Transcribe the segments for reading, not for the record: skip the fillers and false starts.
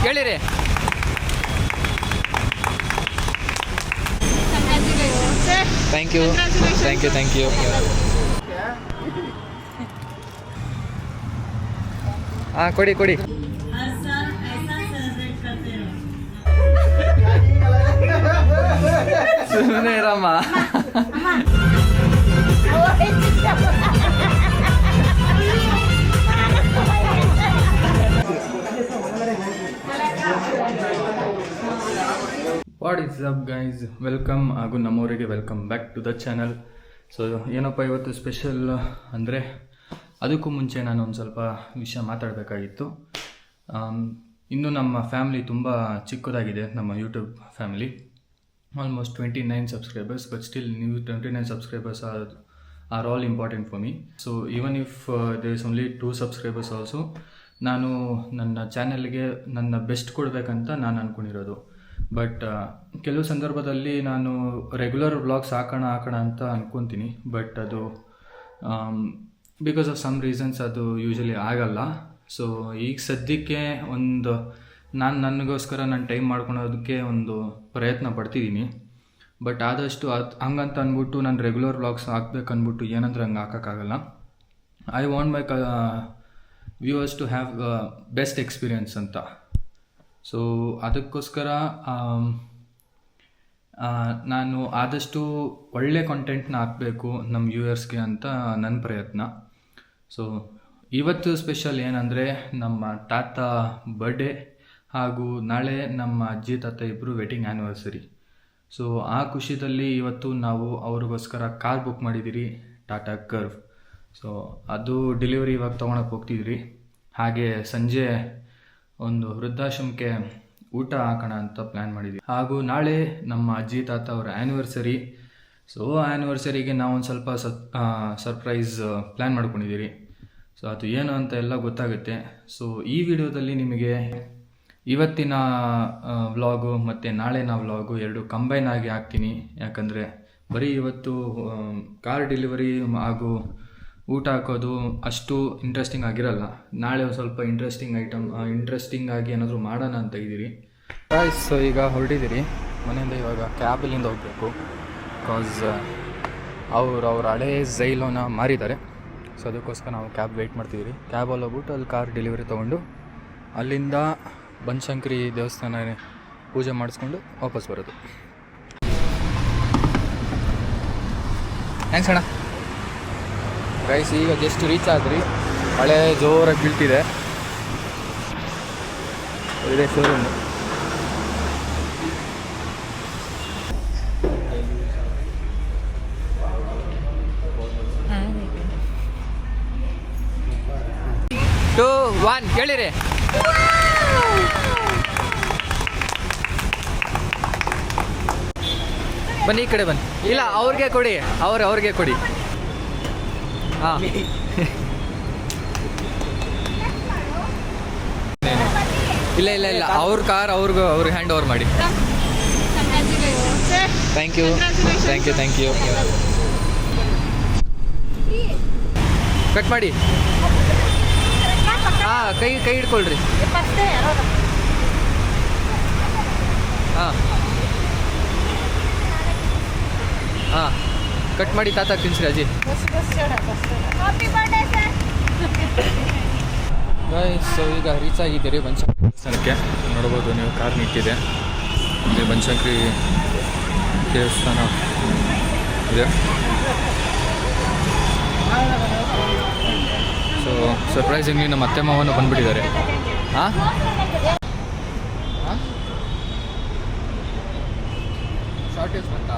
ಹೇಳಿರಿ. Thank you thank you thank you. ಹಾಂ ಕೊಡಿ ಕೊಡಿ. ಸುಮ್ಮನೆ ಇರಮ್ಮ. What is up guys, welcome ಹಾಗೂ ನಮ್ಮವರಿಗೆ welcome back to the channel. So ಏನಪ್ಪ ಇವತ್ತು ಸ್ಪೆಷಲ್ ಅಂದರೆ, ಅದಕ್ಕೂ ಮುಂಚೆ ನಾನು ಒಂದು ಸ್ವಲ್ಪ ವಿಷಯ ಮಾತಾಡಬೇಕಾಗಿತ್ತು. ಇನ್ನು ನಮ್ಮ ಫ್ಯಾಮಿಲಿ ತುಂಬ ಚಿಕ್ಕದಾಗಿದೆ, ನಮ್ಮ YouTube family. Almost 29 subscribers, but still ನೀವು 29 subscribers are all important for me. So even if there is only 2 subscribers also, ನಾನು ನನ್ನ ಚಾನಲ್ಗೆ ನನ್ನ ಬೆಸ್ಟ್ ಕೊಡಬೇಕಂತ ನಾನು ಅಂದ್ಕೊಂಡಿರೋದು. ಬಟ್ ಕೆಲವು ಸಂದರ್ಭದಲ್ಲಿ ನಾನು ರೆಗ್ಯುಲರ್ ವ್ಲಾಗ್ಸ್ ಹಾಕೋಣ ಅಂತ ಅಂದ್ಕೊತೀನಿ. ಬಟ್ ಅದು ಬಿಕಾಸ್ ಆಫ್ ಸಮ್ ರೀಸನ್ಸ್ ಅದು ಯೂಶಲಿ ಆಗಲ್ಲ. ಸೊ ಈಗ ಸದ್ಯಕ್ಕೆ ಒಂದು ನನಗೋಸ್ಕರ ನಾನು ಟೈಮ್ ಮಾಡ್ಕೊಳೋದಕ್ಕೆ ಒಂದು ಪ್ರಯತ್ನ ಪಡ್ತಿದ್ದೀನಿ. ಬಟ್ ಆದಷ್ಟು ಹಂಗಂತ ಅಂದ್ಬಿಟ್ಟು ನಾನು ರೆಗ್ಯುಲರ್ ವ್ಲಾಗ್ಸ್ ಹಾಕ್ಬೇಕಂದ್ಬಿಟ್ಟು ಏನಂದ್ರೆ ಹಂಗೆ ಹಾಕೋಕ್ಕಾಗಲ್ಲ. I want my viewers to have best experience ಅಂತ. ಸೊ ಅದಕ್ಕೋಸ್ಕರ ನಾನು ಆದಷ್ಟು ಒಳ್ಳೆ ಕಂಟೆಂಟ್ನ ಹಾಕಬೇಕು ನಮ್ಮ ವ್ಯೂವರ್ಸ್ಗೆ ಅಂತ ನನ್ನ ಪ್ರಯತ್ನ. ಸೊ ಇವತ್ತು ಸ್ಪೆಷಲ್ ಏನಂದರೆ, ನಮ್ಮ ತಾತ ಬರ್ಡೇ ಹಾಗೂ ನಾಳೆ ನಮ್ಮ ಅಜ್ಜಿ ತಾತ ಇಬ್ಬರು ವೆಡ್ಡಿಂಗ್ ಆ್ಯನಿವರ್ಸರಿ. ಸೊ ಆ ಖುಷಿಯಲ್ಲಿ ಇವತ್ತು ನಾವು ಅವ್ರಿಗೋಸ್ಕರ ಕಾರ್ ಬುಕ್ ಮಾಡಿದ್ದೀರಿ, ಟಾಟಾ ಕರ್ವ್. ಸೊ ಅದು ಡೆಲಿವರಿ ಇವಾಗ ತೊಗೊಳಕ್ಕೆ ಹೋಗ್ತಿದ್ರಿ. ಹಾಗೆ ಸಂಜೆ ಒಂದು ವೃದ್ಧಾಶ್ರಮಕ್ಕೆ ಊಟ ಹಾಕೋಣ ಅಂತ ಪ್ಲ್ಯಾನ್ ಮಾಡಿದ್ವಿ. ಹಾಗೂ ನಾಳೆ ನಮ್ಮ ಅಜ್ಜಿ ತಾತ ಅವರ ಆ್ಯನಿವರ್ಸರಿ. ಸೊ ಆ್ಯನಿವರ್ಸರಿಗೆ ನಾವೊಂದು ಸ್ವಲ್ಪ ಸರ್ಪ್ರೈಸ್ ಪ್ಲ್ಯಾನ್ ಮಾಡ್ಕೊಂಡಿದ್ದೀರಿ. ಸೊ ಅದು ಏನು ಅಂತ ಎಲ್ಲ ಗೊತ್ತಾಗುತ್ತೆ. ಸೊ ಈ ವಿಡಿಯೋದಲ್ಲಿ ನಿಮಗೆ ಇವತ್ತಿನ ವ್ಲಾಗು ಮತ್ತು ನಾಳೆನ ವ್ಲಾಗು ಎರಡು ಕಂಬೈನ್ ಆಗಿ ಹಾಕ್ತೀನಿ. ಯಾಕಂದರೆ ಬರೀ ಇವತ್ತು ಕಾರ್ ಡೆಲಿವರಿ ಹಾಗೂ ಊಟ ಹಾಕೋದು ಅಷ್ಟು ಇಂಟ್ರೆಸ್ಟಿಂಗ್ ಆಗಿರಲ್ಲ. ನಾಳೆ ಒಂದು ಸ್ವಲ್ಪ ಇಂಟ್ರೆಸ್ಟಿಂಗ್ ಆಗಿ ಏನಾದರೂ ಮಾಡೋಣ ಅಂತ ಇದ್ದೀರಿ. ಸೊ ಈಗ ಹೊರಟಿದ್ದೀರಿ ಮನೆಯಿಂದ. ಇವಾಗ ಕ್ಯಾಬಲ್ಲಿಂದ ಹೋಗಬೇಕು. ಬಿಕಾಸ್ ಅವ್ರ ಹಳೇ ಝೈಲೋನ ಮಾರಿದ್ದಾರೆ. ಸೊ ಅದಕ್ಕೋಸ್ಕರ ನಾವು ಕ್ಯಾಬ್ ವೆಯ್ಟ್ ಮಾಡ್ತಿದ್ದೀರಿ. ಕ್ಯಾಬಲ್ಲಿ ಹೋಗ್ಬಿಟ್ಟು ಅಲ್ಲಿ ಕಾರ್ ಡೆಲಿವರಿ ತೊಗೊಂಡು ಅಲ್ಲಿಂದ ಬನಶಂಕರಿ ದೇವಸ್ಥಾನ ಪೂಜೆ ಮಾಡಿಸ್ಕೊಂಡು ವಾಪಸ್ ಬರೋದು. ಥ್ಯಾಂಕ್ಸ್ ಅಣ್ಣ. ಗೈಸ್ ಈಗ ಜಸ್ಟ್ ರೀಚ್ ಆದ್ರಿ. ಮಳೆ ಜೋರಾಗಿ ಬೀಳ್ತಿದೆ. ಇದೆ ಶೋರೂಮ್. ಟು ಒನ್ ಹೇಳಿರಿ. ಬನ್ನಿ ಈ ಕಡೆ ಬನ್ನಿ. ಇಲ್ಲ ಅವ್ರಿಗೆ ಕೊಡಿ, ಅವ್ರಿಗೆ ಕೊಡಿ. ಹಾಂ ಇಲ್ಲ ಅವ್ರ ಕಾರ್ ಅವ್ರಿಗೆ ಹ್ಯಾಂಡ್ ಓವರ್ ಮಾಡಿ. Thank you. ಕಟ್ ಮಾಡಿ. ಹಾಂ ಕೈ ಹಿಡ್ಕೊಳ್ರಿ. ಹಾಂ ಕಟ್ ಮಾಡಿ ತಾತ ತಿನ್ಸ್ರಿ ಅಜ್ಜಿ. ಸೊ ಈಗ ರೀಚ್ ಆಗಿದ್ದೀರಿ ಬನಶಂಕರಿ ದೇವಸ್ಥಾನಕ್ಕೆ. ನೋಡ್ಬೋದು ನೀವು, ಕಾರ್ ನಿಂತಿದೆ ಇಲ್ಲಿ. ಬನಶಂಕರಿ ದೇವಸ್ಥಾನ ಇದೆ. ಸೊ ಸರ್ಪ್ರೈಸಿಂಗ್ಲಿ ನಮ್ಮ ಅತ್ತೆ ಮಾವನು ಬಂದುಬಿಟ್ಟಿದ್ದಾರೆ. ಹಾಂ ಶಾರ್ಟೇಜ್ ಬಂತ.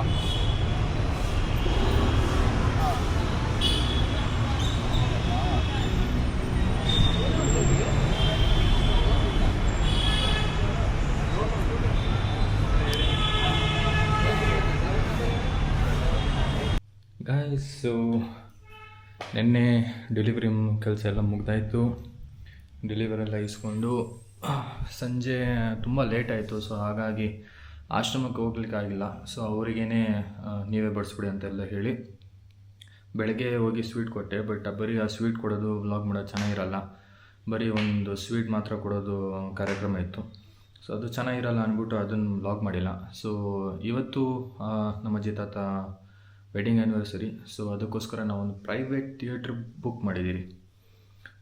ಸೊ ನಿನ್ನೆ ಡೆಲಿವರಿ ಕೆಲಸ ಎಲ್ಲ ಮುಗ್ದಾಯಿತು. ಡೆಲಿವರೆಲ್ಲ ಇಸ್ಕೊಂಡು ಸಂಜೆ ತುಂಬ ಲೇಟ್ ಆಯಿತು. ಸೊ ಹಾಗಾಗಿ ಆಶ್ರಮಕ್ಕೆ ಹೋಗ್ಲಿಕ್ಕಾಗಿಲ್ಲ. ಸೊ ಅವರಿಗೇನೆ ನೀವೇ ಬಡಿಸ್ಬಿಡಿ ಅಂತೆಲ್ಲ ಹೇಳಿ ಬೆಳಗ್ಗೆ ಹೋಗಿ ಸ್ವೀಟ್ ಕೊಟ್ಟೆ. ಬಟ್ ಬರೀ ಆ ಸ್ವೀಟ್ ಕೊಡೋದು ವ್ಲಾಗ್ ಮಾಡೋದು ಚೆನ್ನಾಗಿರಲ್ಲ. ಬರೀ ಒಂದು ಸ್ವೀಟ್ ಮಾತ್ರ ಕೊಡೋದು ಕಾರ್ಯಕ್ರಮ ಇತ್ತು. ಸೊ ಅದು ಚೆನ್ನಾಗಿರಲ್ಲ ಅಂದ್ಬಿಟ್ಟು ಅದನ್ನು ವ್ಲಾಗ್ ಮಾಡಿಲ್ಲ. ಸೊ ಇವತ್ತು ನಮ್ಮ ಅಜ್ಜಿ ತಾತ ವೆಡ್ಡಿಂಗ್ ಆ್ಯನಿವರ್ಸರಿ. ಸೊ ಅದಕ್ಕೋಸ್ಕರ ನಾವೊಂದು ಪ್ರೈವೇಟ್ ಥಿಯೇಟ್ರ್ ಬುಕ್ ಮಾಡಿದ್ದೀರಿ.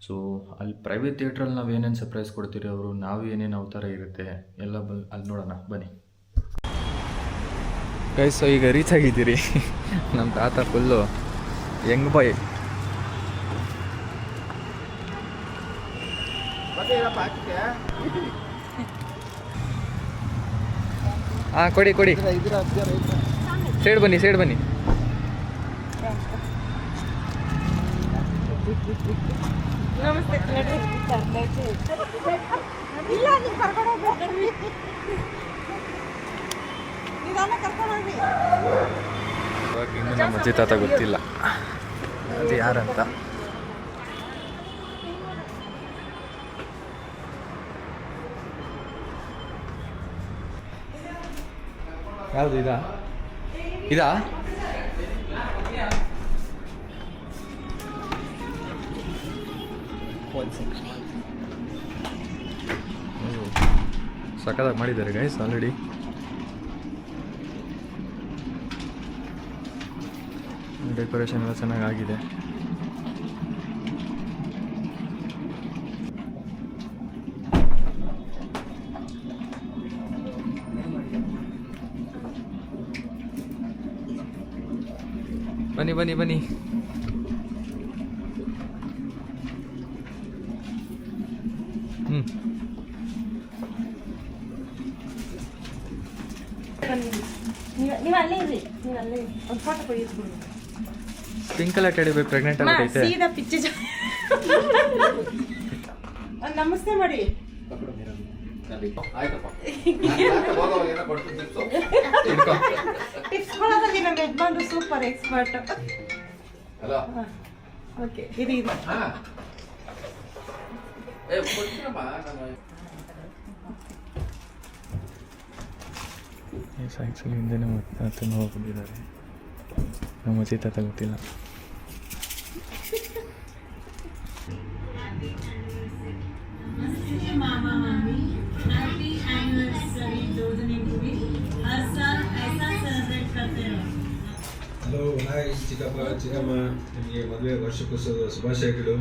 ಸೊ ಅಲ್ಲಿ ಪ್ರೈವೇಟ್ ಥಿಯೇಟ್ರಲ್ಲಿ ನಾವು ಏನೇನು ಸರ್ಪ್ರೈಸ್ ಕೊಡ್ತೀರಿ, ಅವರು ನಾವು ಏನೇನು ಅವತಾರ ಇರುತ್ತೆ ಎಲ್ಲ ಅಲ್ಲಿ ನೋಡೋಣ ಬನ್ನಿ ಗೈಸ್. ಸೊ ಈಗ ರೀಚ್ ಆಗಿದ್ದೀರಿ. ನಮ್ಮ ತಾತ ಫುಲ್ಲು ಹೆಂಗ್ ಬಾಯ್. ಹಾಂ ಕೊಡಿ ಕೊಡಿ, ಸೈಡ್ ಬನ್ನಿ ಸೈಡ್ ಬನ್ನಿ. ಇನ್ನು ನಮ್ಮ ಅಜ್ಜಿ ತಾತ ಗೊತ್ತಿಲ್ಲ ಅದು ಯಾರಂತ. ಯಾವುದು ಇದಾ ಇದಾ ಸಖತ್ತಾಗಿ ಮಾಡಿದ್ದಾರೆ ಗೈಸ್ ಆಲ್ರೆಡಿ. ಡೆಕೋರೇಷನ್ ಎಲ್ಲ ಚೆನ್ನಾಗಾಗಿದೆ. ಬನ್ನಿ ಬನ್ನಿ ಬನ್ನಿ. ಪಿಂಕ್ ಕಲರ್ ಟೆಡಿ ಬೇರ್ ಪ್ರೆಗ್ನೆಂಟ್ ಆಗೈತೆ. ನಮಸ್ತೆ ಮಾಡಿ. ಟಿಪ್ಸ್ ಕೊಡೋದಲ್ಲಿ ನಮ್ಮ ಯಜಮಾನ್ರು ಸೂಪರ್ ಎಕ್ಸ್ಪರ್ಟ್. ಓಕೆ ಇದು ಇದು ಆ್ಯಕ್ಚುಲಿ ಹಿಂದೆನೇ ತುಂಬ ಹೋಗ್ಬಿಟ್ಟಿದ್ದಾರೆ. ನಮ್ಮ ಅಜ್ಜಿ ತಾತ ಗೊತ್ತಿಲ್ಲ. ಹಲೋ ಹಾಯ್ ಚಿಕ್ಕಪ್ಪ ಚಿಕ್ಕಮ್ಮ, ನಿಮಗೆ ಮದುವೆ ವರ್ಷಕ್ಕೋಸ್ಕರ ಶುಭಾಶಯಗಳು.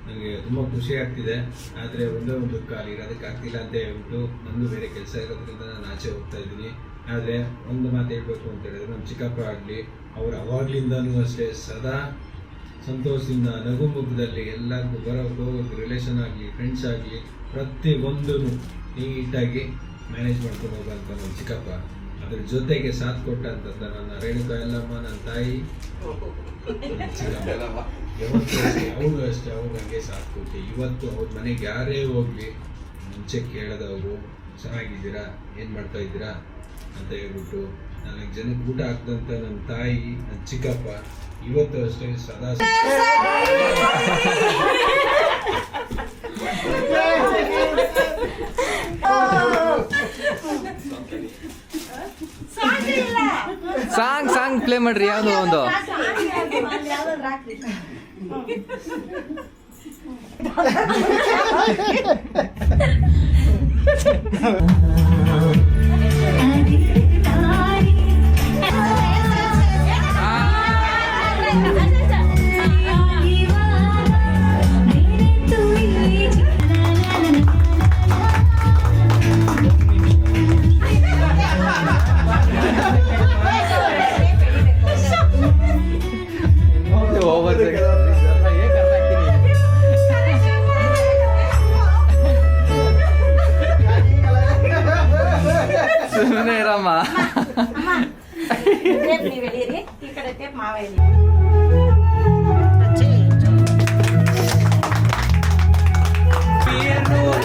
ನನಗೆ ತುಂಬ ಖುಷಿ ಆಗ್ತಿದೆ. ಆದರೆ ಒಂದೇ ಒಂದು ದುಃಖ, ಇರೋದಕ್ಕೆ ಆಗ್ತಿಲ್ಲ ಅಂತ ಹೇಳ್ಬಿಟ್ಟು ನಂದು ಬೇರೆ ಕೆಲಸ ಇರೋದ್ರಿಂದ ನಾನು ಆಚೆ ಹೋಗ್ತಾ ಇದ್ದೀನಿ. ಆದರೆ ಒಂದು ಮಾತು ಹೇಳ್ಬೇಕು ಅಂತ ಹೇಳಿದ್ರೆ, ನಮ್ಮ ಚಿಕ್ಕಪ್ಪ ಆಗಲಿ ಅವರು ಅವಾಗ್ಲಿಂದನೂ ಅಷ್ಟೇ ಸದಾ ಸಂತೋಷದಿಂದ ನಗು ಮುಖದಲ್ಲಿ ಎಲ್ಲರಿಗೂ ಬರೋದು ರಿಲೇಷನ್ ಆಗಲಿ ಫ್ರೆಂಡ್ಸ್ ಆಗಲಿ ಪ್ರತಿಯೊಂದೂ ನೀಟಾಗಿ ಮ್ಯಾನೇಜ್ ಮಾಡ್ಕೊಂಡು ಹೋಗೋಂಥ ನಮ್ಮ ಚಿಕ್ಕಪ್ಪ. ಅದ್ರ ಜೊತೆಗೆ ಸಾಥ್ ಕೊಟ್ಟಂತ ನನ್ನ ರೇಣುಕಾ ಎಲ್ಲಮ್ಮ, ನನ್ನ ತಾಯಿ ಚಿಕ್ಕಮ್ಮ, ಯಾವತ್ತೂ ಅಷ್ಟೇ ಅವರು ಅಷ್ಟೇ ಅವ್ರು ನನಗೆ ಸಾಥ್ ಕೊಟ್ಟು ಇವತ್ತು ಅವ್ರ ಮನೆಗೆ ಯಾರೇ ಹೋಗ್ಲಿ ಮುಂಚೆ ಕೇಳೋದವರು ಚೆನ್ನಾಗಿದ್ದೀರಾ, ಏನು ಮಾಡ್ತಾ ಇದ್ದೀರಾ ಅಂತ ಹೇಳ್ಬಿಟ್ಟು 4 ಜನಕ್ಕೆ ಊಟ ಹಾಕ್ದಂಥ ನನ್ನ ತಾಯಿ, ನನ್ನ ಚಿಕ್ಕಪ್ಪ ಇವತ್ತು ಅಷ್ಟೇ ಸದಾ ಸಾಂಗ್ ಪ್ಲೇ ಮಾಡ್ರಿ ಯಾವುದೋ ಒಂದು. ಸುಮ್ಮನೆ ಇರಮ್ಮ.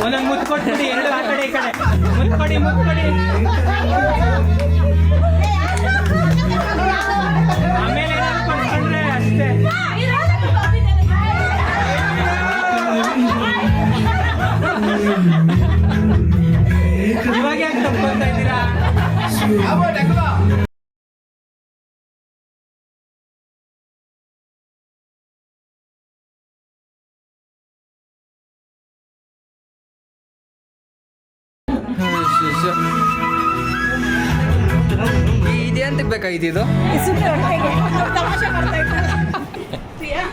ಒಂದೊಂದು ಮುತ್ತು ಕೊಟ್ಬಿಡಿ, ಎರಡು ಆ ಕಡೆ ಈ ಕಡೆ ಮುತ್ಕೊಡಿ ಮುತ್ಕೊಡಿ. ಆಮೇಲೆ ಕೊಟ್ಕೊಂಡ್ರೆ ಅಷ್ಟೇ. ಇವಾಗ ಯಾಕೆ ತಪ್ಕೊಳ್ತಾ ಇದ್ದೀರಾ? ಇದೇಂತಕ್ಕೆ ಬೇಕಾಗಿತ್ತು ಇದು? ಸುಮ್ಮನೆ ಹೊಟ್ಟೆಗೆ ತಮಾಷೆ ಮಾಡ್ತಾ ಇದ್ದಾರೆ ಪ್ರಿಯಾ.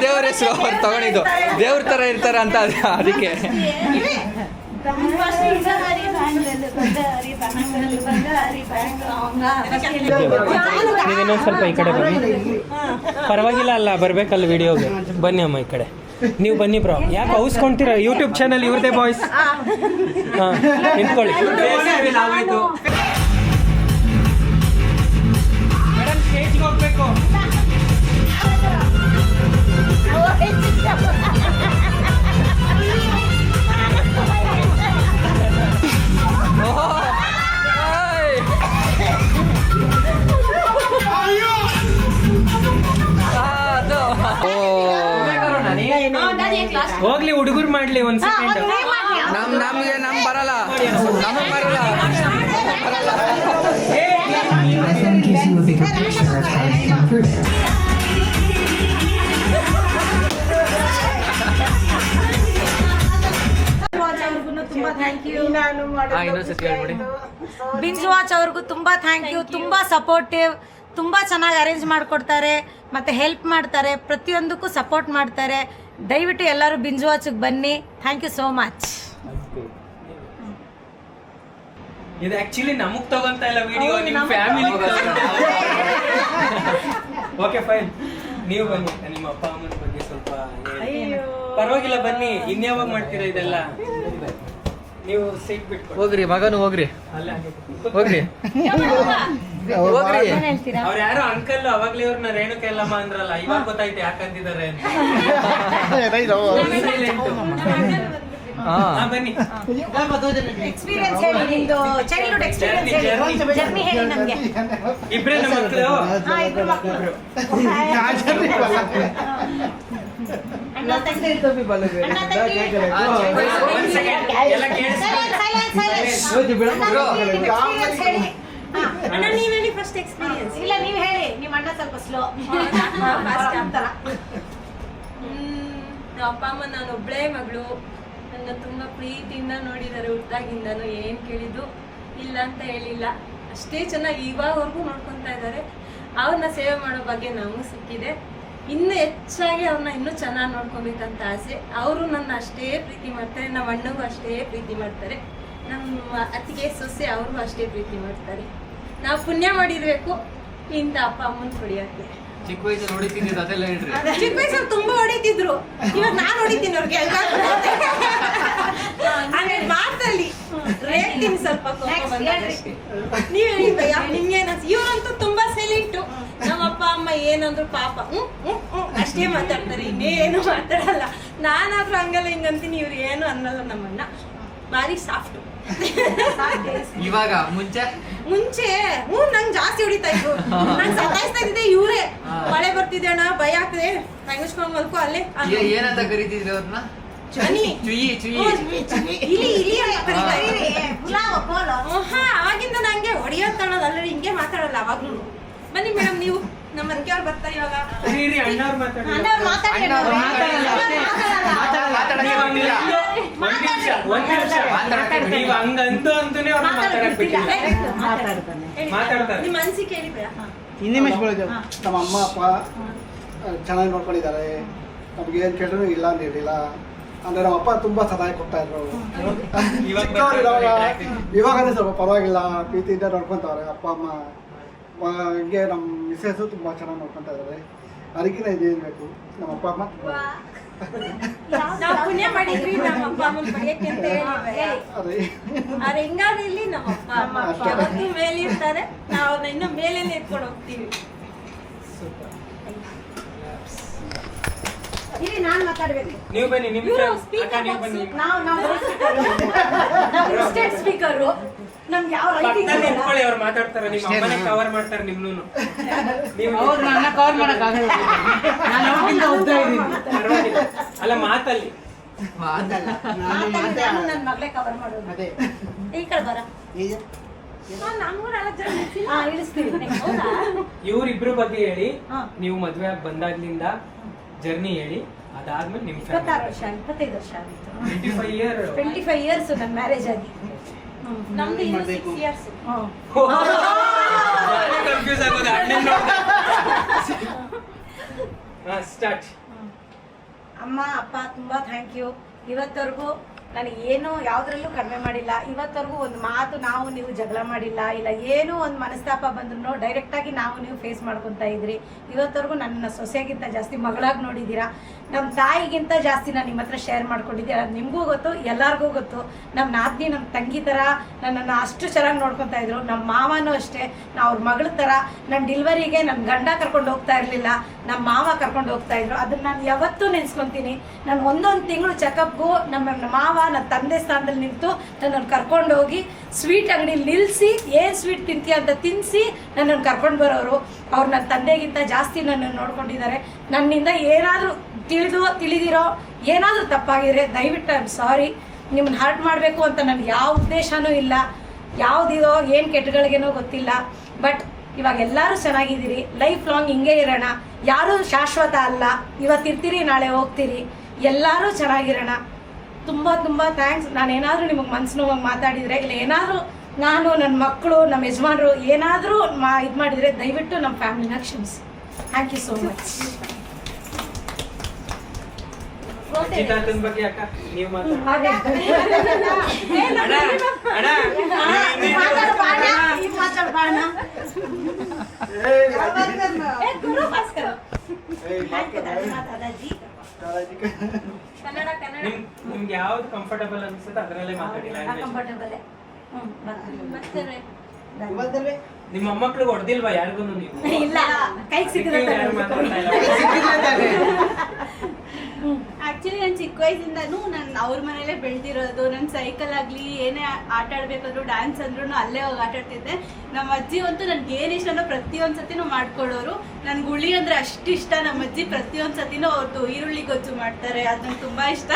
ದೇವ್ರ ಹೆಸರು ಅವ್ರು ತಗೊಂಡಿದ್ದು ದೇವ್ರ ತರ ಇರ್ತಾರ ಅಂತ ಅದಕ್ಕೆ. ನೀವೇನೊಂದು ಸ್ವಲ್ಪ ಈ ಕಡೆ ಬನ್ನಿ. ಪರವಾಗಿಲ್ಲ ಅಲ್ಲ, ಬರ್ಬೇಕಲ್ಲ ವಿಡಿಯೋಗೆ. ಬನ್ನಿ ಅಮ್ಮ ಈ ಕಡೆ. ನೀವು ಬನ್ನಿ ಬ್ರೋ. ಯಾಕೆ ಔಸ್ಕೊಂತೀರ? ಯೂಟ್ಯೂಬ್ ಚಾನಲ್ ಇವ್ರದೇ ಬಾಯ್ಸ್. ಹಾಂ, ನಿಂತ್ಕೊಳ್ಳಿ. ಮೇಡಮ್ ಸ್ಟೇಜ್ಗೆ ಹೋಗ್ಬೇಕು. ಹೋಗ್ಲಿ, ಹುಡುಗರು ಮಾಡ್ಲಿ ಒಂದ್ ಸೆಕೆಂಡ್. ನಮ್ಗೆ ಬರಲ್ಲ, ನಮಗ್ ಬರಲ್ಲ. ತುಂಬಾ ಥ್ಯಾಂಕ್ ಯು. ಇನ್ನೊಂದ್ಸತಿ ಹೇಳ್ಬಿಡಿ. ಬಿಂಜ್ ವಾಚ್ ಅವ್ರಿಗೂ ತುಂಬಾ ಥ್ಯಾಂಕ್ ಯು. ತುಂಬಾ ಸಪೋರ್ಟಿವ್, ತುಂಬಾ ಚೆನ್ನಾಗಿ ಅರೇಂಜ್ ಮಾಡಿಕೊಡ್ತಾರೆ, ಮತ್ತೆ ಹೆಲ್ಪ್ ಮಾಡ್ತಾರೆ, ಪ್ರತಿಯೊಂದಕ್ಕೂ ಸಪೋರ್ಟ್ ಮಾಡ್ತಾರೆ. ದಯವಿಟ್ಟು ಎಲ್ಲರೂ ಬಿಂಜ್ ವಾಚ್ಗೆ ಬನ್ನಿ. Thank you so much. ಇದು ಆಕ್ಚುಲಿ ನಮಗ್ ತಗೊಂತ ಇಲ್ಲ ವಿಡಿಯೋ, ನಿಮ್ ಫ್ಯಾಮಿಲಿ. ಓಕೆ ಫೈನ್, ನೀವು ಬನ್ನಿ. ನಿಮ್ಮ ಅಪ್ಪ ಅಮ್ಮನ ಬಗ್ಗೆ ಸ್ವಲ್ಪ ಹೇಳಿ. ಪರವಾಗಿಲ್ಲ ಬನ್ನಿ. ಇನ್ಯಾವಾಗ ಮಾಡ್ತೀರಾ ಇದೆಲ್ಲ? ನೀವು ಸೀಟ್ ಬಿಟ್ಕೊಡಿ. ಹೋಗ್ರಿ ಮಗನು, ಹೋಗ್ರಿ ಅಲ್ಲ ಹೋಗ್ರಿ ಹೋಗ್ರಿ. ಅವ್ರು ಯಾರೋ ಅಂಕಲ್ ಅವಾಗ್ಲೇ ಅವ್ರನ್ನ ರೇಣುಕ ಎಲ್ಲಮ್ಮ ಅಂದ್ರಲ್ಲ, ಇವಾಗ ಗೊತ್ತಾಯ್ತು ಯಾಕಂತಿದ್ದಾರೆ ಅಂತ. ಹಾ, ಬನ್ನಿ. ಎಕ್ಸ್ಪೀರಿಯನ್ಸ್ ಹೇಳಿ, ನಿಮ್ದು ಚೈಲ್ಡ್ಹುಡ್ ಎಕ್ಸ್ಪೀರಿಯನ್ಸ್ ಹೇಳಿ, ಜರ್ನಿ ಹೇಳಿ ನಮಗೆ. ಇಬ್ರೇ ನಮ್ಮ ಮಕ್ಕಳು. ಇಬ್ರು ಮಕ್ಕಳು. ಅಣ್ಣ ತಂಗಿ. ಅಣ್ಣ ತಂಗಿ. ಒಂದ್ ಸೆಕೆಂಡ್, ಎಲ್ಲ ಕೇಳಿಸ್ಕೊಳ್ಳಿ. ಅಣ್ಣ ನೀವ್ ಹೇಳಿ ಫಸ್ಟ್ ಎಕ್ಸ್ಪೀರಿಯನ್ಸ್. ಇಲ್ಲ, ನೀವು ಹೇಳಿ. ನಿಮ್ಮ ಅಣ್ಣ ಸ್ವಲ್ಪ ಸ್ಲೋ. ನಮ್ಮ ಅಪ್ಪ ಅಮ್ಮ ನಾನು ಒಬ್ಬಳೇ ಮಗಳು. ನನ್ನ ತುಂಬ ಪ್ರೀತಿಯಿಂದ ನೋಡಿದ್ದಾರೆ ಹುಟ್ಟಾಗಿಂದನೂ. ಏನು ಕೇಳಿದ್ದು ಇಲ್ಲ ಅಂತ ಹೇಳಿಲ್ಲ. ಅಷ್ಟೇ ಚೆನ್ನಾಗಿ ಇವಾಗವರೆಗೂ ನೋಡ್ಕೊತಾ ಇದ್ದಾರೆ. ಅವ್ರನ್ನ ಸೇವೆ ಮಾಡೋ ಬಗ್ಗೆ ನಮಗೂ ಸಿಕ್ಕಿದೆ. ಇನ್ನೂ ಹೆಚ್ಚಾಗಿ ಅವ್ರನ್ನ ಇನ್ನೂ ಚೆನ್ನಾಗಿ ನೋಡ್ಕೊಬೇಕಂತ ಆಸೆ. ಅವರು ನನ್ನ ಅಷ್ಟೇ ಪ್ರೀತಿ ಮಾಡ್ತಾರೆ, ನಮ್ಮ ಅಣ್ಣಗೂ ಅಷ್ಟೇ ಪ್ರೀತಿ ಮಾಡ್ತಾರೆ, ನಮ್ಮ ಅತ್ತಿಗೆ ಸೊಸೆ ಅವ್ರಿಗೂ ಅಷ್ಟೇ ಪ್ರೀತಿ ಮಾಡ್ತಾರೆ. ನಾವು ಪುಣ್ಯ ಮಾಡಿರ್ಬೇಕು ಇಂಥ ಅಪ್ಪ ಅಮ್ಮನ ಕೊಡಿಯೋಕ್ಕೆ. ಚಿಕ್ಕ ವಯಸ್ಸಲ್ಲಿ ಹೊಡಿತೀನಿ ಅದೆಲ್ಲ ಹೇಳ್ರಿ. ಚಿಕ್ಕ ವಯಸ್ಸಲ್ಲಿ ತುಂಬಾ ಹೊಡಿತಿದ್ರು. ಇವಾಗ ನಾನ್ ಹೊಡಿತೀನಿ ಅವ್ರಿಗೆ. ಮಾತಲ್ಲಿ ರೇಗ್ತೀನಿ ಸ್ವಲ್ಪ. ನೀವ್ ಹೇಳಿ ಭಯ್ಯ, ನಿಮ್ಗೇನ? ಇವ್ರಂತೂ ತುಂಬಾ ಸೈಲೆಂಟು. ನಮ್ಮ ಅಪ್ಪ ಅಮ್ಮ ಏನಂದ್ರು ಪಾಪ ಅಷ್ಟೇ ಮಾತಾಡ್ತಾರೆ, ಇನ್ನೇನು ಮಾತಾಡಲ್ಲ. ನಾನಾದ್ರೂ ಹಂಗಲ್ಲ ಹಿಂಗಂತೀನಿ, ಇವ್ರು ಏನು ಅನ್ನಲ್ಲ. ನಮ್ಮಣ್ಣ ಭಾರಿ ಸಾಫ್ಟು. ಇವಾಗ ಮುಂಚೆ ನಂಗೆ ಜಾಸ್ತಿ ಹೊಡಿತಾ ಇದ್ರು. ನಂಗೆ ಸತಾಯಿಸ್ತಾ ಇದ್ದೆ ಇವರೇ. ಮಳೆ ಬರ್ತಿದೆ ಅಣ್ಣ, ಭಯ ಆಗ್ತದೆ, ನಂಗಿಸ್ಕೊಂಡ್ ಮಲ್ಕೋ ಅಲ್ಲೇ. ಏನಂತ ಕರಿತಿದ್ರಿ ಅವ್ರನ್ನ? ಚನಿ, ಚುಯಿ ಚುಯಿ. ಇಲಿ ಅಂತ ಕರೀತಾರೆ. ಅವಾಗಿಂದ ನಂಗೆ ಹೊಡಿಯೋದ್ ಕಾಣೋದು ಅಲ್ಲರಿ, ಹಿಂಗೆ ಮಾತಾಡಲ್ಲ ಅವಾಗ್ಲೂ. ಬನ್ನಿ ಮೇಡಮ್, ನೀವು ನಮ್ಮ ಅದಕ್ಕೆ ಅವ್ರು ಬರ್ತಾರೆ ಇವಾಗ. ಅಣ್ಣವ್ರು ಮಾತಾಡಿ. ಅಣ್ಣವ್ರು ನೀವು ಹಂಗಂತೂ ಅಂತನೇ ಅವ್ರು ಮಾತಾಡಕ್ಬೇಕಿಲ್ಲ. ಮಾತಾಡ್ತಾರೆ. ನಿಮ್ಮ ಅನ್ಸಿಕೆ ಹೇಳಿ ಭಯ. ನಮ್ಮ ಅಮ್ಮ ಅಪ್ಪ ಚೆನ್ನಾಗಿ ನೋಡ್ಕೊಂಡಿದ್ದಾರೆ. ನಮ್ಗೆ ಏನ್ ಕೇಳಿದ್ರು ಇಲ್ಲ ಅಂತ ಹೇಳಿಲ್ಲ. ಅಂದ್ರೆ ನಮ್ಮ ಅಪ್ಪ ತುಂಬಾ ಸಹಾಯ ಕೊಡ್ತಾ ಇದ್ರು. ಇವಾಗನೇ ಸ್ವಲ್ಪ ಪರವಾಗಿಲ್ಲ, ಪ್ರೀತಿಯಿಂದ ನೋಡ್ಕೊಂತವ್ರೆ ಅಪ್ಪ ಅಮ್ಮ. ಹಂಗೆ ನಮ್ಮ ಮಿಸ್ಸೆಸ್ ತುಂಬಾ ಚೆನ್ನಾಗಿ ನೋಡ್ಕೊಂತ ಇದ್ದಾರೆ. ಅದಕ್ಕಿಂತ ಇದೇನ್ ಬೇಕು, ನಮ್ಮ ಅಪ್ಪ ಅಮ್ಮ ನಾವು ಪುಣ್ಯ ಮಾಡಿದ್ವಿ ನಮ್ಮ ಅಪ್ಪ ಅಮ್ಮನ ಪಡೆಯಕ್ಕೆ ಅಂತ ಹೇಳಿ ಭಯ. ಆದ್ರೆ ಹಿಂಗಾದ್ರೆ ಇಲ್ಲಿ ನಮ್ಮ ಅಪ್ಪ ಅಮ್ಮ ಯಾವತ್ತೂ ಮೇಲೆ ಇರ್ತಾರೆ. ನಾವು ಅವ್ರನ್ನ ಇನ್ನೂ ಮೇಲೇನೆ ಎತ್ಕೊಂಡು ಹೋಗ್ತೀವಿ. ಇಲ್ಲಿ ನಾನು ಮಾತಾಡ್ಬೇಕು. ನೀವು ಬನ್ನಿ, ನಿಮ್ ಇವ್ರು ಅಕ್ಕ speaker ನೀವು box. ಬನ್ನಿ. ನಾವು ನಮ್ಗೆ ಯಾವ ರೈಟಿಂಗ್ ಪಕ್ಕದಲ್ಲಿ ನಿಂತ್ಕೊಳ್ಳಿ, ಅವ್ರು ಮಾತಾಡ್ತಾರೆ, ನಿಮ್ಮ ಅಮ್ಮನೇ ಕವರ್ ಮಾಡ್ತಾರೆ ನಿಮ್ನು. ಅವ್ರು ನನ್ನ ಕವರ್ ಮಾಡಕ್ಕಾಗಲ್ಲ, ನಾನು ಅವ್ರಿಗಿಂತ ಉದ್ದ ಇದ್ದೀನಿ. ಪರವಾಗಿಲ್ಲ. ಅಲ್ಲ ಮಾತಲ್ಲಿ ಅದಲ್ಲ, ನಾನು ಮಾತೇ ನನ್ನ ಮಗಳೇ ಕವರ್ ಮಾಡೋದು. ಅದೇ ಈ ಕಡೆ ಬರ. ಈಗ ಇಳಿಸ್ತೀವಿ. ಇವ್ರಿಬ್ರು ಬಗ್ಗೆ ಹೇಳಿ, ಹಾ. ನೀವು ಮದ್ವೆ ಆಗಿ ಬಂದಾಗ್ಲಿಂದ ಜರ್ನಿ ಹೇಳಿ, ಅದಾದ್ಮೇಲೆ ನಿಮ್ 26 ವರ್ಷ 25 ವರ್ಷ ಆಗಿತ್ತು. 25 ಇಯರ್ 25 ಇಯರ್ಸ್ ನನ್ನ ಮ್ಯಾರೇಜ್ ಆಗಿ. ನಮ್ದು ಇನ್ನು ಮಾಡ್ಬೇಕು. 6 years. ಕನ್ಫ್ಯೂಸ್ ಆಗೋದು ಸ್ಟಾರ್ಟ್. ಅಮ್ಮ ಅಪ್ಪ ತುಂಬಾ ಥ್ಯಾಂಕ್ ಯು. ಇವತ್ತವರೆಗೂ ನನಗೆ ಏನು ಯಾವುದ್ರಲ್ಲೂ ಕಡಿಮೆ ಮಾಡಿಲ್ಲ. ಇವತ್ತವರೆಗೂ ಒಂದು ಮಾತು ನಾವು ನೀವು ಜಗಳ ಮಾಡಿಲ್ಲ, ಇಲ್ಲ ಏನೋ ಒಂದು ಮನಸ್ತಾಪ ಬಂದ್ರು ಡೈರೆಕ್ಟಾಗಿ ನಾವು ನೀವು ಫೇಸ್ ಮಾಡ್ಕೊತಾ ಇದ್ರಿ. ಇವತ್ತವರೆಗೂ ನನ್ನ ಸೊಸೆಗಿಂತ ಜಾಸ್ತಿ ಮಗಳಾಗಿ ನೋಡಿದ್ದೀರಾ. ನಮ್ಮ ತಾಯಿಗಿಂತ ಜಾಸ್ತಿ ನಾನು ನಿಮ್ಮ ಹತ್ರ ಶೇರ್ ಮಾಡ್ಕೊಂಡಿದ್ದೀರ. ಅದು ನಿಮಗೂ ಗೊತ್ತು, ಎಲ್ಲರಿಗೂ ಗೊತ್ತು. ನಮ್ಮ ನಾದಿನಿ ನಮ್ಮ ತಂಗಿ ಥರ ನನ್ನನ್ನು ಅಷ್ಟು ಚೆನ್ನಾಗಿ ನೋಡ್ಕೊತಾ ಇದ್ರು. ನಮ್ಮ ಮಾವನೂ ಅಷ್ಟೇ, ನಾವು ಅವ್ರ ಮಗಳ ಥರ. ನನ್ನ ಡಿಲ್ವರಿಗೆ ನನ್ನ ಗಂಡ ಕರ್ಕೊಂಡು ಹೋಗ್ತಾ ಇರಲಿಲ್ಲ, ನಮ್ಮ ಮಾವ ಕರ್ಕೊಂಡು ಹೋಗ್ತಾ ಇದ್ರು. ಅದನ್ನ ನಾನು ಯಾವತ್ತೂ ನೆನೆಸ್ಕೊತೀನಿ. ನಾನು ಒಂದೊಂದು ತಿಂಗಳು ಚೆಕಪ್ಗೂ ನಮ್ಮ ಮಾವ ನನ್ನ ತಂದೆ ಸ್ಥಾನದಲ್ಲಿ ನಿಂತು ನನ್ನನ್ನು ಕರ್ಕೊಂಡು ಹೋಗಿ ಸ್ವೀಟ್ ಅಂಗಡಿಲಿ ನಿಲ್ಲಿಸಿ ಏನು ಸ್ವೀಟ್ ತಿಂತೀಯ ಅಂತ ತಿನ್ನಿಸಿ ನನ್ನನ್ನು ಕರ್ಕೊಂಡು ಬರೋರು. ಅವ್ರು ನನ್ನ ತಂದೆಗಿಂತ ಜಾಸ್ತಿ ನನ್ನನ್ನು ನೋಡ್ಕೊಂಡಿದ್ದಾರೆ. ನನ್ನಿಂದ ಏನಾದರೂ ತಿಳಿದಿರೋ ಏನಾದರೂ ತಪ್ಪಾಗಿದ್ರೆ ದಯವಿಟ್ಟು ಐ ಆಮ್ ಸಾರಿ. ನಿಮ್ಮನ್ನ ಹರ್ಟ್ ಮಾಡಬೇಕು ಅಂತ ನನಗೆ ಯಾವ ಉದ್ದೇಶನೂ ಇಲ್ಲ. ಯಾವುದಿದೋ ಏನು ಕೆಟ್ಟಗಳಿಗೇನೋ ಗೊತ್ತಿಲ್ಲ. ಬಟ್ ಇವಾಗ ಎಲ್ಲರೂ ಚೆನ್ನಾಗಿದ್ದೀರಿ. ಲೈಫ್ ಲಾಂಗ್ ಹಿಂಗೆ ಇರೋಣ. ಯಾರೂ ಶಾಶ್ವತ ಅಲ್ಲ. ಇವತ್ತಿರ್ತೀರಿ, ನಾಳೆ ಹೋಗ್ತೀರಿ. ಎಲ್ಲರೂ ಚೆನ್ನಾಗಿರೋಣ. ತುಂಬ ತುಂಬ ಥ್ಯಾಂಕ್ಸ್. ನಾನೇನಾದರೂ ನಿಮಗೆ ಮನಸ್ಸು ನೋವಾಗಿ ಮಾತಾಡಿದರೆ, ಇಲ್ಲ ಏನಾದರೂ ನಾನು ನನ್ನ ಮಕ್ಕಳು ನಮ್ಮ ಯಜಮಾನರು ಏನಾದರೂ ಇದು ಮಾಡಿದರೆ ದಯವಿಟ್ಟು ನಮ್ಮ ಫ್ಯಾಮಿಲಿನ ಕ್ಷಮಿಸಿ. Thank you so much. ಚಿತಾತನ ಬಗ್ಗೆ ಅಕ್ಕ ನೀವು ಮಾತಾಡಿ. ಕನ್ನಡ ಕನ್ನಡ ನಿಮ್ಗೆ ಯಾವ್ದು ಕಂಫರ್ಟಬಲ್ ಅನ್ಸುತ್ತೆ ಅದರಲ್ಲೇ ಮಾತಾಡಿ. ಕಂಫರ್ಟಬಲ್. ಬರ್ತಾರೆ. ಇವತ್ತಲ್ವೇ ನಿಮ್ಮ ಮೊಮ್ಮಕ್ಳಿಗೆ ಹೊಡೆದಿಲ್ವಾ ಯಾರಿಗೂ ನೀವು? ಇಲ್ಲ, ಕೈಗೆ ಸಿಕ್ಕಿದ್ರೆ ಯಾರು ಮಾತಾಡ್ತಾ ಇಲ್ಲ. ಆಕ್ಚುಲಿ ನಾನು ಚಿಕ್ಕ ವಯಸ್ಸಿಂದನೂ ನಾನು ಅವ್ರ ಮನೇಲೆ ಬೆಳೆದಿರೋದು. ನನ್ನ ಸೈಕಲ್ ಆಗಲಿ ಏನೇ ಆಟ ಆಡ್ಬೇಕಾದ್ರು ಡ್ಯಾನ್ಸ್ ಅಂದ್ರೂ ಅಲ್ಲೇ ಹೋಗಿ ಆಟ ಆಡ್ತಿದ್ದೆ. ನಮ್ಮ ಅಜ್ಜಿ ಅಂತೂ ನನ್ಗೆ ಏನು ಇಷ್ಟನೋ ಪ್ರತಿಯೊಂದು ಸತಿನೂ ಮಾಡ್ಕೊಡೋರು. ನನ್ಗೆ ಹುಳಿ ಅಂದರೆ ಅಷ್ಟು ಇಷ್ಟ. ನಮ್ಮ ಅಜ್ಜಿ ಪ್ರತಿಯೊಂದು ಸತಿನೂ ಅವ್ರದ್ದು ಈರುಳ್ಳಿ ಗೊಜ್ಜು ಮಾಡ್ತಾರೆ, ಅದು ನಂಗೆ ತುಂಬ ಇಷ್ಟ.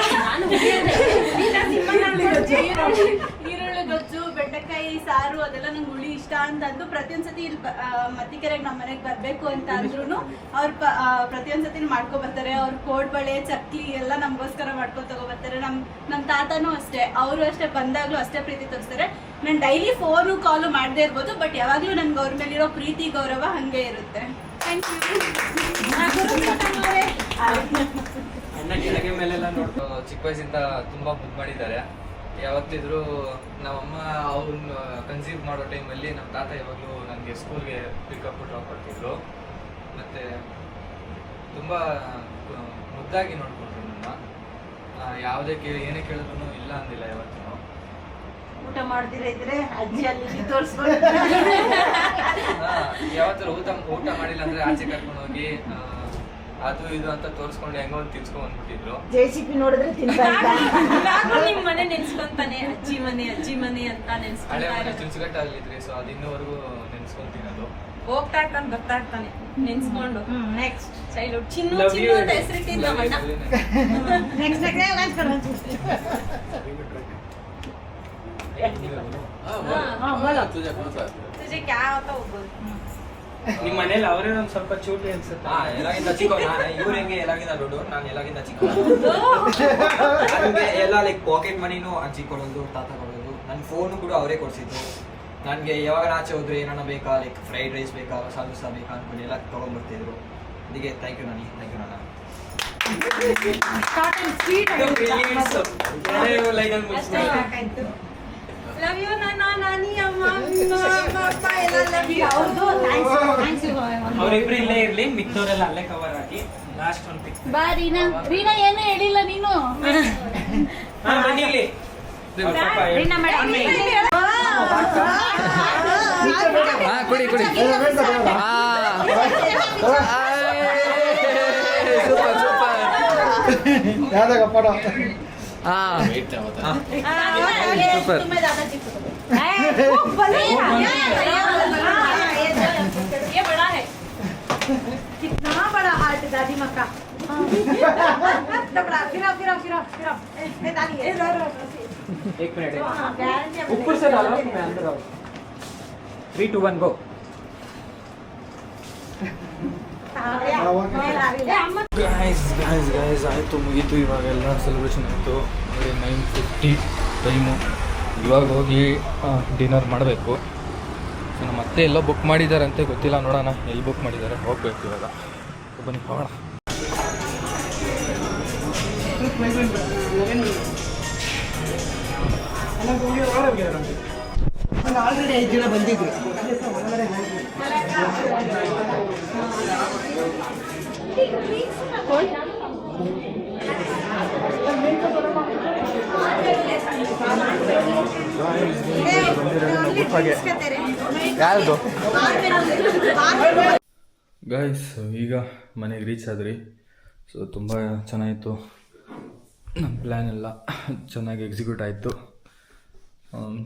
ಈರುಳ್ಳಿ ಗೊಜ್ಜು, ಬೆಂಡೆಕಾಯಿ ಸಾರು ಅದೆಲ್ಲ ನಂಗೆ ಹುಳಿ ಇಷ್ಟ ಅಂತಂದು ಪ್ರತಿಯೊಂದು ಸತಿ ಇಲ್ಲಿ ಮತ್ತಿಕೆರೆಗೆ ನಮ್ಮ ಮನೆಗೆ ಬರಬೇಕು ಅಂತ ಅಂದ್ರೂ ಅವ್ರು ಪ್ರತಿಯೊಂದು ಸತಿನೂ ಮಾಡ್ಕೊಬರ್ತಾರೆ. ಅವ್ರು ಕೋಡ್ಬಳೆ ಚಕ್ಲಿ ಎಲ್ಲ ನಮಗೋಸ್ಕರ ಮಾಡ್ಕೊಂಡು ತಗೊಬರ್ತಾರೆ. ನಮ್ಮ ತಾತನೂ ಅಷ್ಟೇ, ಅವರು ಅಷ್ಟೇ ಬಂದಾಗಲೂ ಅಷ್ಟೇ ಪ್ರೀತಿ ತೋರಿಸ್ತಾರೆ. ನಾನು ಡೈಲಿ ಫೋನು ಕಾಲು ಮಾಡದೇ ಇರ್ಬೋದು, ಬಟ್ ಯಾವಾಗಲೂ ನನ್ಗೆ ಅವ್ರ ಮೇಲಿರೋ ಪ್ರೀತಿ ಗೌರವ ಹಾಗೆ ಇರುತ್ತೆ. Thank you. ಅಣ್ಣ ಕೆಳಗೆ ಮೇಲೆಲ್ಲ ನೋಡ್ಕೊ. ಚಿಕ್ಕ ವಯಸ್ಸಿಂದ ತುಂಬ ಮುದ್ದು ಮಾಡಿದ್ದಾರೆ. ಯಾವತ್ತಿದ್ರು ನಮ್ಮಮ್ಮ ಅವ್ರನ್ನ ಕನ್ಸೀವ್ ಮಾಡೋ ಟೈಮಲ್ಲಿ ನಮ್ಮ ತಾತ ಯಾವಾಗಲೂ ನನಗೆ ಸ್ಕೂಲ್ಗೆ ಪಿಕಪ್ ಡ್ರಾಪ್ ಮಾಡ್ತಿದ್ರು. ಮತ್ತು ತುಂಬ ಮುದ್ದಾಗಿ ನೋಡ್ಕೊಂಡ್ರು ನನ್ನ. ಯಾವುದೇ ಏನೇ ಕೇಳಿದ್ರು ಇಲ್ಲ ಅಂದಿಲ್ಲ ಯಾವತ್ತೂ. ಊಟ ಮಾಡ್ದಿರ ಇದ್ರೆ ಅಜ್ಜಿ ಅಲ್ಲಿ ತೋರಿಸ್ಕೊಂಡು ಯಾವತ್ತಾರು ಊಟ ಮಾಡಿಲ್ಲ ಅಂದ್ರೆ ಆಚೆ ಕರ್ಕೊಂಡು ಹೋಗಿ ಅದು ಇದು ಅಂತ ತೋರಿಸ್ಕೊಂಡು ಹೆಂಗೋ ಒಂದು ತಿನ್ಸ್ಕೊಂಡ್ ಬಂದ್ಬಿಟ್ಟಿದ್ರು. JCP ನೋಡಿದ್ರೆ ತಿಂತಾ ಇದ್ದ. ನಿಮ್ ಮನೆ ನೆನ್ಸ್ಕೊಂತಾನೆ, ಅಜ್ಜಿ ಮನೆ ಅಂತ ಹಳೆ ಮನೆ ನೆನ್ಸ್ಕೊಂತಾನೆ. ಚುಂಚುಗಟ್ಟಲ್ಲಿದ್ರಿ, ಸೊ ಅದು ಇನ್ನೂವರೆಗೂ ನೆನ್ಸ್ಕೊಂತೀನಿ. ಅದು ಹೋಗ್ತಾ ಇರ್ತಾನೆ, ಬರ್ತಾ ಇರ್ತಾನೆ ನೆನ್ಸ್ಕೊಂಡು. Next childhood Chinnu Love Chinnu you. ಅಂತ ಹೆಸರಿಟ್ಟಿದ್ದ ನಮ್ಮ ಅಣ್ಣ. ನೆಕ್ಸ್ಟ್ ತುಜೆ ಕ್ಯಾ ಹೋತಾ ಹೋಗ್ಬೋದು. ನಿಮ್ಮ ಮನೇಲಿ ಅವರೇ ಒಂದು ಸ್ವಲ್ಪ ಚೂಟಿ ಅನ್ಸುತ್ತೆ. ಎಲ್ಲಾಗಿಂತ ಚಿಕ್ಕ ಇವ್ರು ಹೆಂಗೆ ಎಲ್ಲಾಗಿಂತ ದೊಡ್ಡವ್ರು, ನಾನು ಎಲ್ಲಾಗಿಂತ ಚಿಕ್ಕ. ನನಗೆ ಎಲ್ಲ ಲೈಕ್ ಪಾಕೆಟ್ ಮನಿನೂ ಅಜ್ಜಿ ಕೊಡೋದು, ತಾತ ಕೊಡೋದು. ನನ್ನ ಫೋನು ಕೂಡ ಅವರೇ ಕೊಡಿಸಿದ್ದು. ನನಗೆ ಯಾವಾಗ ಆಚೆ ಹೋದ್ರೆ ಏನಾನ ಬೇಕಾ, ಲೈಕ್ ಫ್ರೈಡ್ ರೈಸ್ ಬೇಕಾ, ಸಾಗುಸ ಬೇಕಾ ಅಂದ್ಕೊಂಡು ಎಲ್ಲ ತೊಗೊಂಡ್ಬರ್ತಿದ್ರು. ಅದಕ್ಕೆ ಥ್ಯಾಂಕ್ ಯು ನಾನಿ, ಥ್ಯಾಂಕ್ ಯು ನಾನ. ಲವ್ ಯು ನಾನಾ, ನಾನಿ, ಅಮ್ಮ, ಅಪ್ಪ ಎಲ್ಲ ಲವ್ ಯು. ಅವ್ರದ್ದು ಥ್ಯಾಂಕ್ಸ್ ಅವರಿಬ್ರು ಇಲ್ಲೇ ಇರ್ಲಿ, ಮಿಕ್ಕದವರೆಲ್ಲ ಅಲ್ಲೇ ಕವರ್ ಆಗಿ ಲಾಸ್ಟ್ ಒಂದು ಪಿಕ್. ಬಾ ರೀನಾ. ರೀನಾ ಏನೂ ಹೇಳಿಲ್ಲ ನೀನು. ಬನ್ನಿ ಇಲ್ಲಿ. ರೀನಾ ಮೇಡಮ್ ಕುಡಿ ಕುಡಿ. Super super. ಯಾವ್ದಾಗ ಪಡ ಹಾ ಸೂಪರ್. तुम्हें दादाजी को ये बड़ा है कितना बड़ा हार्ट दादी माँ का एक मिनट ऊपर से डालो मैं अंदर आऊँ 3 2 1 गो ಗಾಯ್ಸ್ ಆಯಿತು, ಮುಗೀತು. ಇವಾಗೆಲ್ಲ ಸೆಲೆಬ್ರೇಷನ್ ಆಯಿತು. 9:50 ಟೈಮು. ಇವಾಗ ಹೋಗಿ ಡಿನ್ನರ್ ಮಾಡಬೇಕು. ಸೊ ನಮ್ಮ ಅತ್ತೆ ಎಲ್ಲ ಬುಕ್ ಮಾಡಿದ್ದಾರೆ ಅಂತ ಗೊತ್ತಿಲ್ಲ, ನೋಡೋಣ ಎಲ್ಲಿ ಬುಕ್ ಮಾಡಿದ್ದಾರೆ, ಹೋಗ್ಬೇಕು ಇವಾಗ. ಬನ್ನಿ ಹೋಗೋಣ. ಆಲ್ರೆಡಿ 5 ಜನ ಬಂದಿದ್ರು. ಯಾರ್ದು ಗೈಸ್, ಈಗ ಮನೆಗೆ ರೀಚ್ ಆದ್ರಿ. ಸೊ ತುಂಬ ಚೆನ್ನಾಗಿತ್ತು, ನಮ್ಮ ಪ್ಲ್ಯಾನ್ ಎಲ್ಲ ಚೆನ್ನಾಗಿ ಎಕ್ಸಿಕ್ಯೂಟ್ ಆಯಿತು.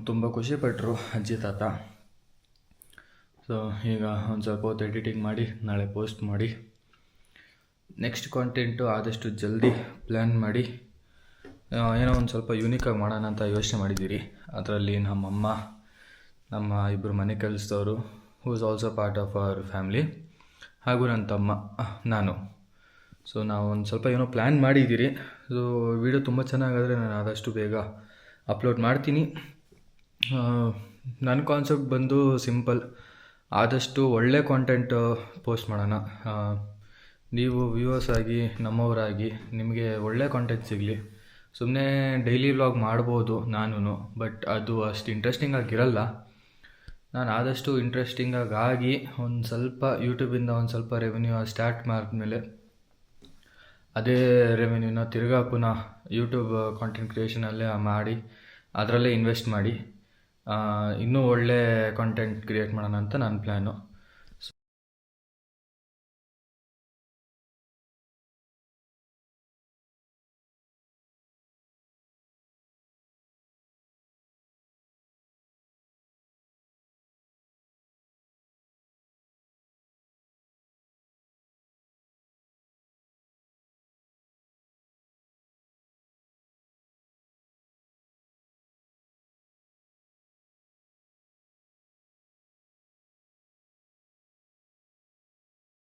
ತುಂಬ ಖುಷಿಪಟ್ಟರು ಅಜ್ಜಿ ತಾತ. ಸೊ ಈಗ ಒಂದು ಸ್ವಲ್ಪ ಹೊತ್ತು ಎಡಿಟಿಂಗ್ ಮಾಡಿ ನಾಳೆ ಪೋಸ್ಟ್ ಮಾಡಿ ನೆಕ್ಸ್ಟ್ ಕಾಂಟೆಂಟು ಆದಷ್ಟು ಜಲ್ದಿ ಪ್ಲ್ಯಾನ್ ಮಾಡಿ ಏನೋ ಒಂದು ಸ್ವಲ್ಪ ಯೂನಿಕಾಗಿ ಮಾಡೋಣ ಅಂತ ಯೋಚನೆ ಮಾಡಿದ್ದೀರಿ. ಅದರಲ್ಲಿ ನಮ್ಮಮ್ಮ, ನಮ್ಮ ಇಬ್ಬರು ಮನೆ ಕೆಲಸದವರು, who is also part of our family, ಹಾಗೂ ನನ್ನ ತಮ್ಮ, ನಾನು. ಸೊ ನಾವು ಒಂದು ಸ್ವಲ್ಪ ಏನೋ ಪ್ಲ್ಯಾನ್ ಮಾಡಿದ್ದೀರಿ. ಸೊ ವಿಡಿಯೋ ತುಂಬ ಚೆನ್ನಾಗಾದರೆ ನಾನು ಆದಷ್ಟು ಬೇಗ ಅಪ್ಲೋಡ್ ಮಾಡ್ತೀನಿ. ನನ್ನ ಕಾನ್ಸೆಪ್ಟ್ ಬಂದು ಸಿಂಪಲ್, ಆದಷ್ಟು ಒಳ್ಳೆ ಕಾಂಟೆಂಟ್ ಪೋಸ್ಟ್ ಮಾಡೋಣ. ನೀವು ವ್ಯೂವರ್ಸ್ ಆಗಿ, ನಮ್ಮವರಾಗಿ ನಿಮಗೆ ಒಳ್ಳೆ ಕಾಂಟೆಂಟ್ ಸಿಗಲಿ. ಸುಮ್ಮನೆ ಡೈಲಿ ವ್ಲಾಗ್ ಮಾಡ್ಬೋದು ನಾನು, ಬಟ್ ಅದು ಅಷ್ಟು ಇಂಟ್ರೆಸ್ಟಿಂಗ್ ಆಗಿರಲ್ಲ. ನಾನು ಆದಷ್ಟು ಇಂಟ್ರೆಸ್ಟಿಂಗಾಗಿ ಒಂದು ಸ್ವಲ್ಪ ಯೂಟ್ಯೂಬಿಂದ ಒಂದು ಸ್ವಲ್ಪ ರೆವೆನ್ಯೂ ಸ್ಟಾರ್ಟ್ ಮಾಡಿದ್ಮೇಲೆ ಅದೇ ರೆವೆನ್ಯೂನ ತಿರ್ಗಾ ಪುನಃ ಯೂಟ್ಯೂಬ್ ಕಾಂಟೆಂಟ್ ಕ್ರಿಯೇಷನಲ್ಲೇ ಮಾಡಿ ಅದರಲ್ಲೇ ಇನ್ವೆಸ್ಟ್ ಮಾಡಿ ಇನ್ನೂ ಒಳ್ಳೆ ಕಾಂಟೆಂಟ್ ಕ್ರಿಯೇಟ್ ಮಾಡೋಣ ಅಂತ ನನ್ನ ಪ್ಲ್ಯಾನು.